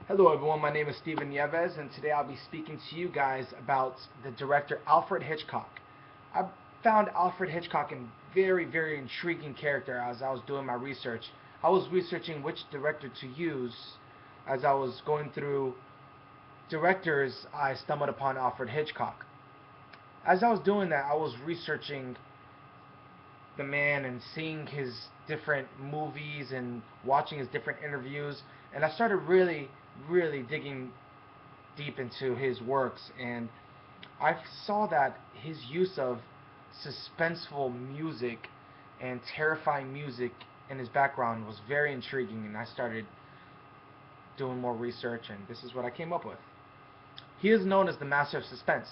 Hello everyone, my name is Nieves, and today I'll be speaking to you guys about the director Alfred Hitchcock. I found Alfred Hitchcock a very intriguing character as I was doing my research. I was researching which director to use as I was going through directors. I stumbled upon Alfred Hitchcock. As I was doing that, I was researching the man and seeing his different movies and watching his different interviews, and I started really digging deep into his works, and I saw that his use of suspenseful music and terrifying music in his background was very intriguing, and I started doing more research, and this is what I came up with. He is known as the master of suspense,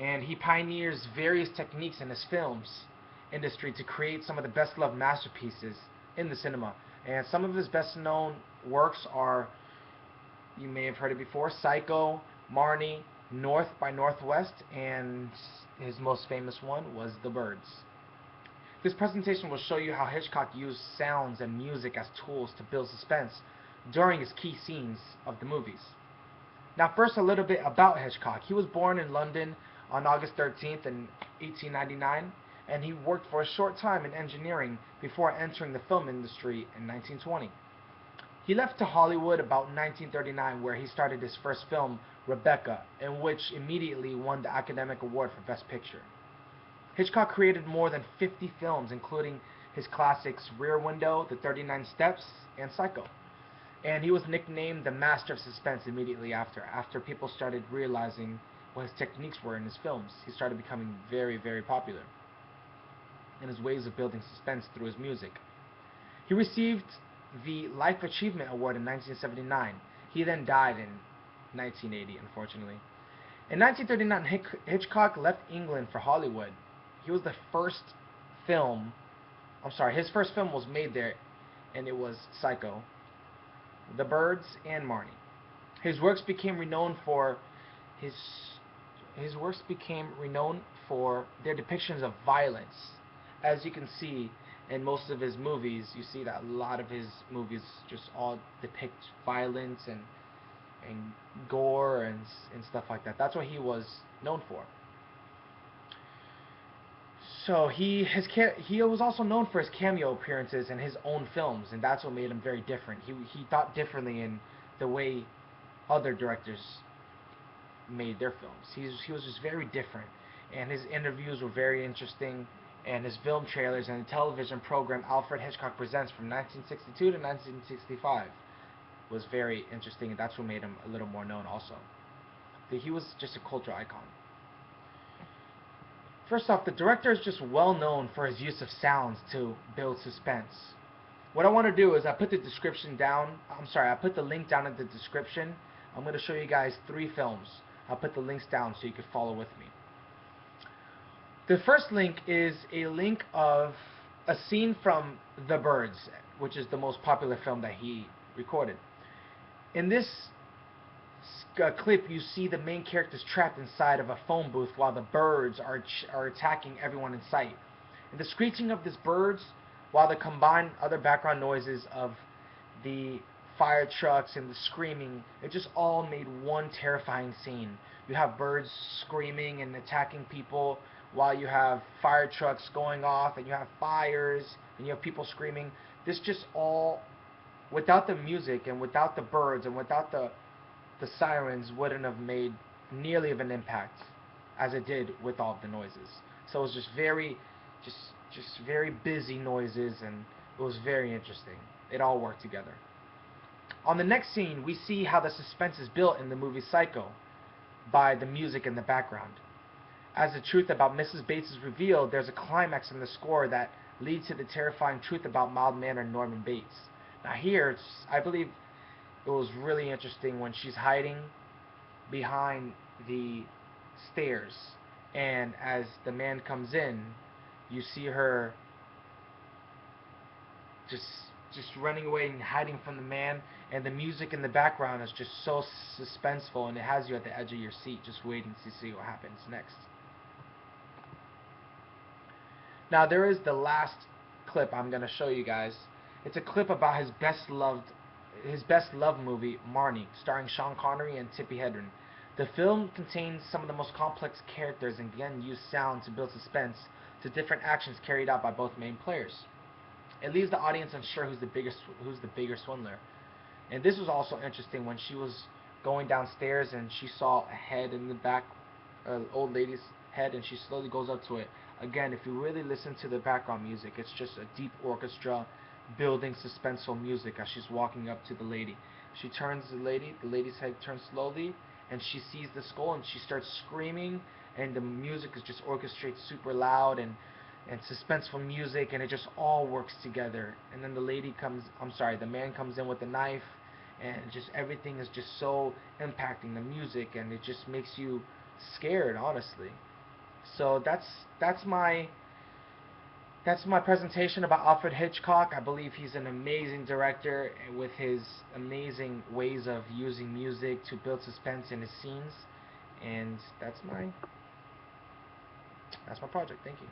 and he pioneers various techniques in his films industry to create some of the best loved masterpieces in the cinema. And some of his best known works are, you may have heard it before, Psycho, Marnie, North by Northwest, and his most famous one was The Birds. This presentation will show you how Hitchcock used sounds and music as tools to build suspense during his key scenes of the movies. Now first, a little bit about Hitchcock. He was born in London on August 13th in 1899, and he worked for a short time in engineering before entering the film industry in 1920. He left to Hollywood about 1939, where he started his first film, Rebecca, in which immediately won the Academy Award for Best Picture. Hitchcock created more than 50 films, including his classics Rear Window, The 39 Steps, and Psycho. And he was nicknamed the Master of Suspense immediately after people started realizing what his techniques were in his films. He started becoming very popular in his ways of building suspense through his music. He received the Life Achievement Award in 1979. He then died in 1980, unfortunately. In 1939, Hitchcock left England for Hollywood. He was the first film, his first film was made there, and it was Psycho, The Birds, and Marnie. His works became renowned for his works became renowned for their depictions of violence. As you can see in most of his movies, you see that a lot of his movies just all depict violence and gore and stuff like that. That's what he was known for. So he was also known for his cameo appearances in his own films, and that's what made him very different. He thought differently in the way other directors made their films. He was just very different, and his interviews were very interesting, and his film trailers and the television program Alfred Hitchcock Presents from 1962 to 1965 was very interesting, and that's what made him a little more known also. He was just a cultural icon. First off, the director is just well known for his use of sounds to build suspense. What I want to do is I put the link down in the description. I'm going to show you guys 3 films. I'll put the links down so you can follow with me. The first link is a link of a scene from The Birds, which is the most popular film that he recorded. In this clip, you see the main characters trapped inside of a phone booth while the birds are attacking everyone in sight. And the screeching of these birds, while the combined other background noises of the fire trucks and the screaming, it just all made one terrifying scene. You have birds screaming and attacking people, while you have fire trucks going off, and you have fires, and you have people screaming. This just all, without the music and without the birds and without the sirens, wouldn't have made nearly of an impact as it did with all of the noises. So it was just very busy noises, and it was very interesting. It all worked together. On the next scene, we see how the suspense is built in the movie Psycho by the music in the background. As the truth about Mrs. Bates is revealed, there's a climax in the score that leads to the terrifying truth about mild-mannered Norman Bates. Now here, I believe it was really interesting when she's hiding behind the stairs, and as the man comes in, you see her just running away and hiding from the man, and the music in the background is just so suspenseful, and it has you at the edge of your seat just waiting to see what happens next. Now there is the last clip I'm going to show you guys. It's a clip about his best loved his best love movie, Marnie, starring Sean Connery and Tippi Hedren. The film contains some of the most complex characters and again used sound to build suspense to different actions carried out by both main players. It leaves the audience unsure who's the bigger swindler. And this was also interesting when she was going downstairs and she saw a head in the back, old lady's head, and she slowly goes up to it. Again, if you really listen to the background music, it's just a deep orchestra building suspenseful music as she's walking up to the lady. She turns the lady's head turns slowly, and she sees the skull, and she starts screaming, and the music is just orchestrated super loud and suspenseful music, and it just all works together. And then the man comes in with a knife, and just everything is just so impacting the music, and it just makes you scared, honestly. So that's my presentation about Alfred Hitchcock. I believe he's an amazing director with his amazing ways of using music to build suspense in his scenes, and that's my project. Thank you.